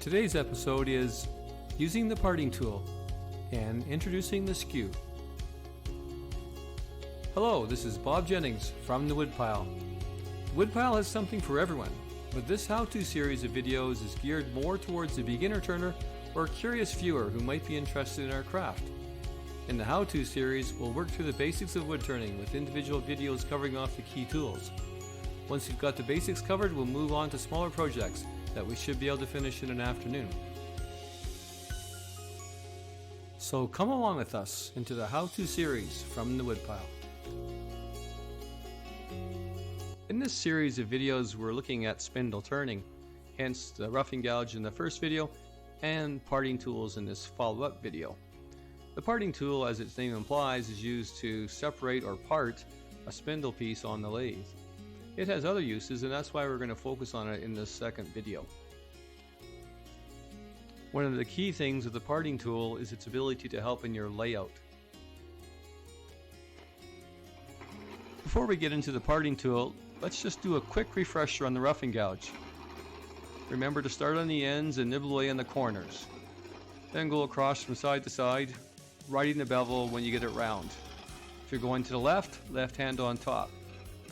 Today's episode is using the parting tool and introducing the Skew. Hello, this is Bob Jennings from the WoodPile. WoodPile has something for everyone, but this how-to series of videos is geared more towards the beginner turner or curious viewer who might be interested in our craft. In the how-to series, we'll work through the basics of wood turning with individual videos covering off the key tools. Once you've got the basics covered, we'll move on to smaller projects that we should be able to finish in an afternoon. So come along with us into the how-to series from the WoodPile. In this series of videos, we're looking at spindle turning, hence the roughing gouge in the first video and parting tools in this follow-up video. The parting tool, as its name implies, is used to separate or part a spindle piece on the lathe. It has other uses, and that's why we're going to focus on it in this second video. One of the key things with the parting tool is its ability to help in your layout. Before we get into the parting tool, let's just do a quick refresher on the roughing gouge. Remember to start on the ends and nibble away on the corners. Then go across from side to side, righting the bevel when you get it round. If you're going to the left hand on top.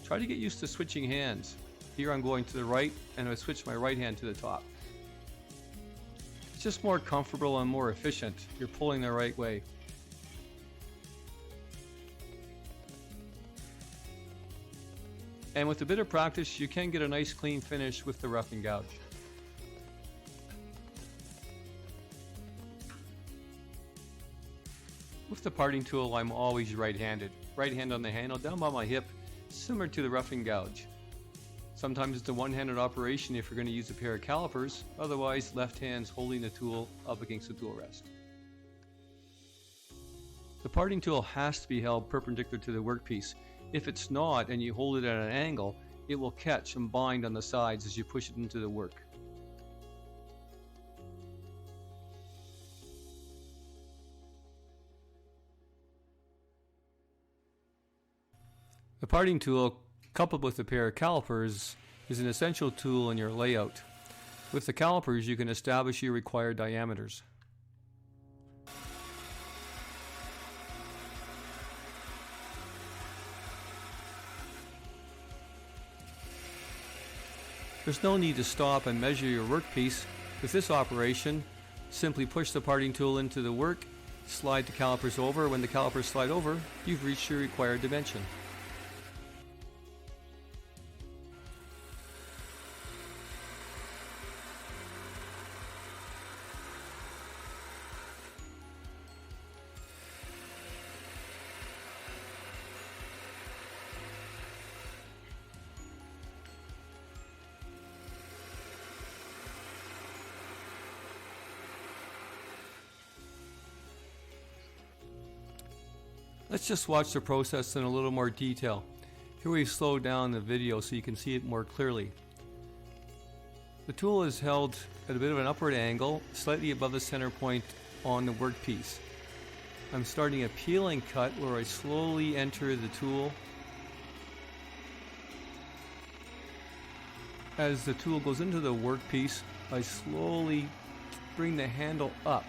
Try to get used to switching hands. Here I'm going to the right and I switch my right hand to the top. It's just more comfortable and more efficient. You're pulling the right way. And with a bit of practice, you can get a nice clean finish with the roughing gouge. With the parting tool, I'm always right-handed. Right hand on the handle, down by my hip, similar to the roughing gouge. Sometimes it's a one-handed operation if you're going to use a pair of calipers, otherwise left hand's holding the tool up against the tool rest. The parting tool has to be held perpendicular to the workpiece. If it's not and you hold it at an angle, it will catch and bind on the sides as you push it into the work. The parting tool, coupled with a pair of calipers, is an essential tool in your layout. With the calipers, you can establish your required diameters. There's no need to stop and measure your workpiece. With this operation, simply push the parting tool into the work, slide the calipers over. When the calipers slide over, you've reached your required dimension. Let's just watch the process in a little more detail. Here we've slowed down the video so you can see it more clearly. The tool is held at a bit of an upward angle, slightly above the center point on the workpiece. I'm starting a peeling cut where I slowly enter the tool. As the tool goes into the workpiece, I slowly bring the handle up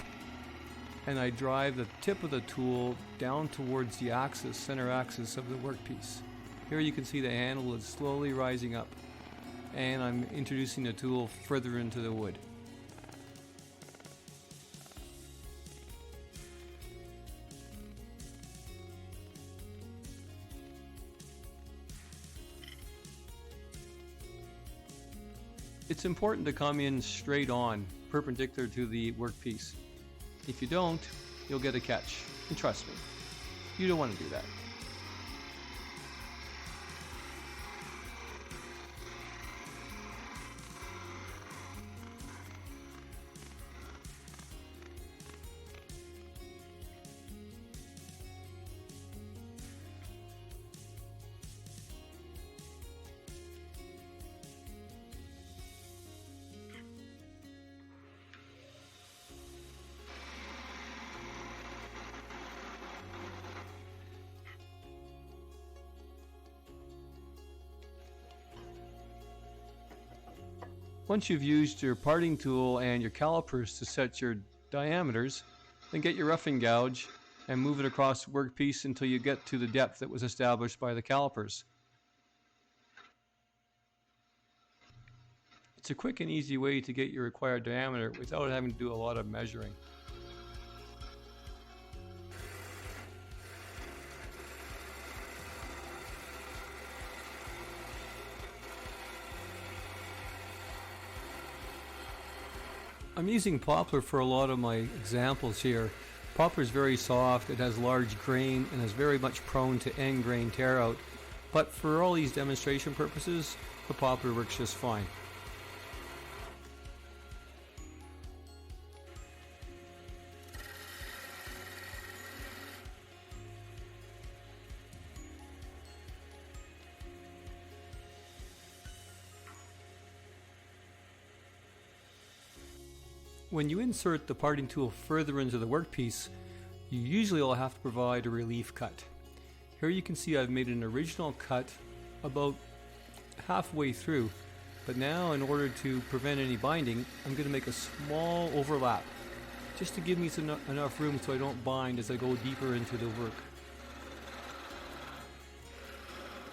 and I drive the tip of the tool down towards the axis, center axis of the workpiece. Here you can see the handle is slowly rising up, and I'm introducing the tool further into the wood. It's important to come in straight on, perpendicular to the workpiece. If you don't, you'll get a catch. And trust me, you don't want to do that. Once you've used your parting tool and your calipers to set your diameters, then get your roughing gouge and move it across the workpiece until you get to the depth that was established by the calipers. It's a quick and easy way to get your required diameter without having to do a lot of measuring. I'm using poplar for a lot of my examples here. Poplar is very soft, it has large grain, and is very much prone to end grain tear out. But for all these demonstration purposes, the poplar works just fine. When you insert the parting tool further into the workpiece, you usually will have to provide a relief cut. Here you can see I've made an original cut about halfway through, but now in order to prevent any binding, I'm going to make a small overlap, just to give me enough room so I don't bind as I go deeper into the work.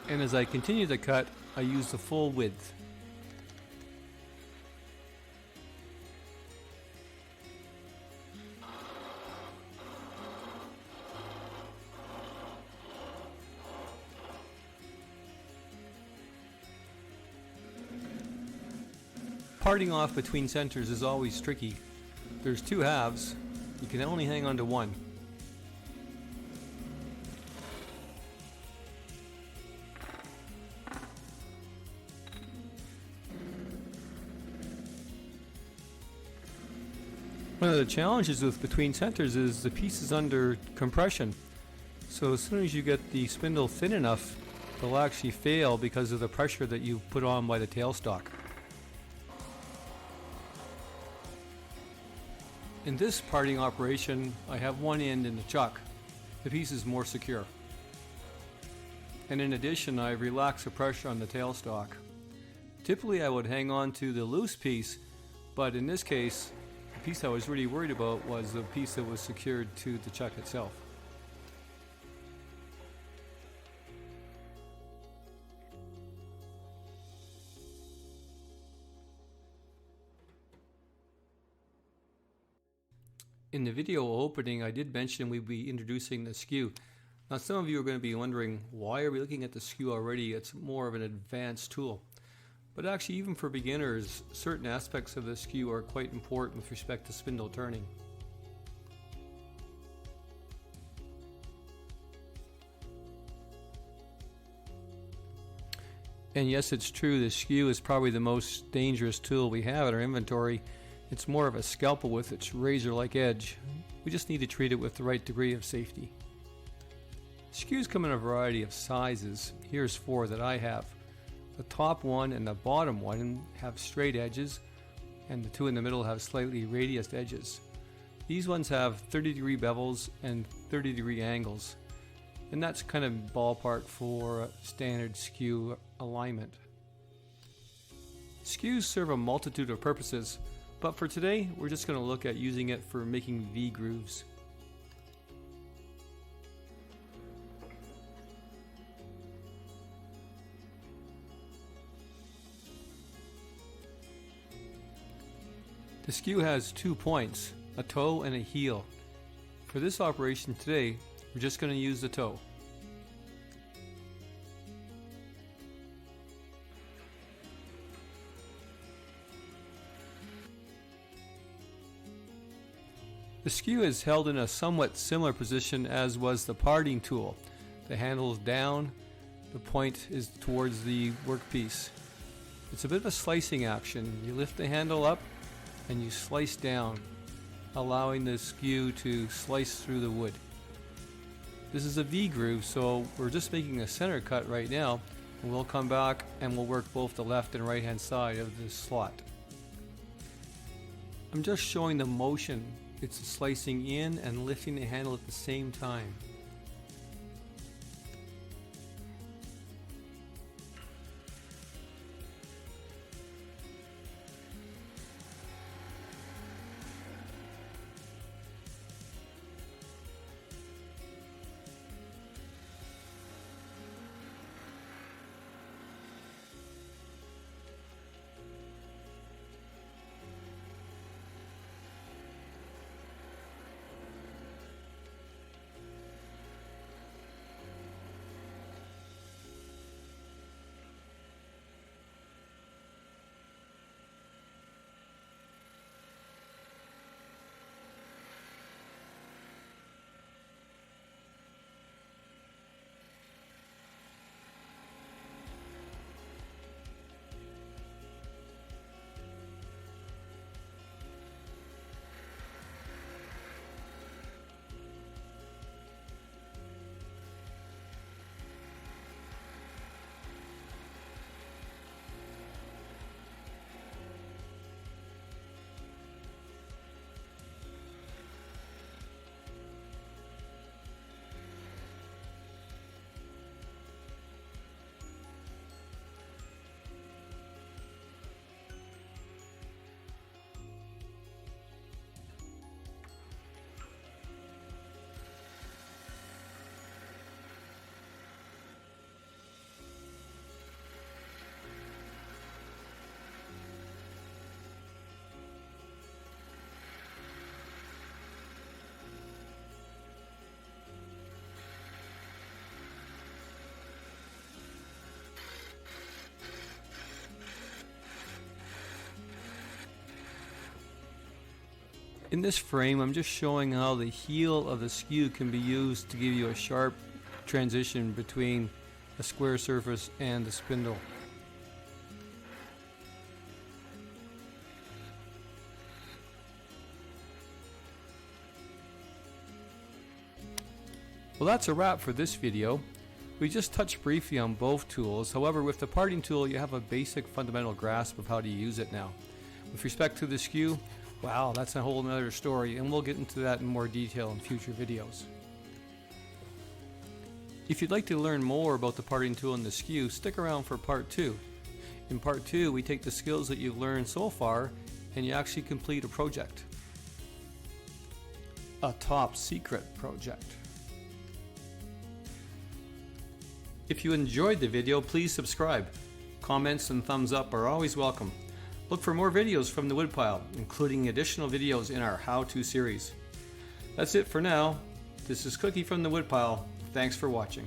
And as I continue the cut, I use the full width. Parting off between centers is always tricky. There's two halves, you can only hang on to one. One of the challenges with between centers is the piece is under compression. So as soon as you get the spindle thin enough, it'll actually fail because of the pressure that you put on by the tailstock. In this parting operation, I have one end in the chuck. The piece is more secure. And in addition, I relax the pressure on the tailstock. Typically I would hang on to the loose piece, but in this case, the piece I was really worried about was the piece that was secured to the chuck itself. In the video opening, I did mention we'd be introducing the Skew. Now some of you are going to be wondering, why are we looking at the Skew already? It's more of an advanced tool. But actually, even for beginners, certain aspects of the Skew are quite important with respect to spindle turning. And yes, it's true, the Skew is probably the most dangerous tool we have in our inventory. It's more of a scalpel with its razor-like edge. We just need to treat it with the right degree of safety. Skews come in a variety of sizes. Here's 4 that I have. The top one and the bottom one have straight edges, and the 2 in the middle have slightly radiused edges. These ones have 30-degree bevels and 30-degree angles, and that's kind of ballpark for standard Skew alignment. Skews serve a multitude of purposes, but for today, we're just going to look at using it for making V-grooves. The Skew has 2 points, a toe and a heel. For this operation today, we're just going to use the toe. The Skew is held in a somewhat similar position as was the parting tool. The handle is down, the point is towards the workpiece. It's a bit of a slicing action. You lift the handle up and you slice down, allowing the Skew to slice through the wood. This is a V-groove, so we're just making a center cut right now, and we'll come back and we'll work both the left and right hand side of this slot. I'm just showing the motion. It's slicing in and lifting the handle at the same time. In this frame, I'm just showing how the heel of the skew can be used to give you a sharp transition between a square surface and the spindle. Well, that's a wrap for this video. We just touched briefly on both tools. However, with the parting tool, you have a basic fundamental grasp of how to use it now. With respect to the skew, wow, that's a whole nother story, and we'll get into that in more detail in future videos. If you'd like to learn more about the parting tool and the skew, stick around for part 2. In part 2, we take the skills that you've learned so far and you actually complete a project. A top secret project. If you enjoyed the video, please subscribe. Comments and thumbs up are always welcome. Look for more videos from the Woodpile, including additional videos in our how-to series. That's it for now. This is Cookie from the Woodpile. Thanks for watching.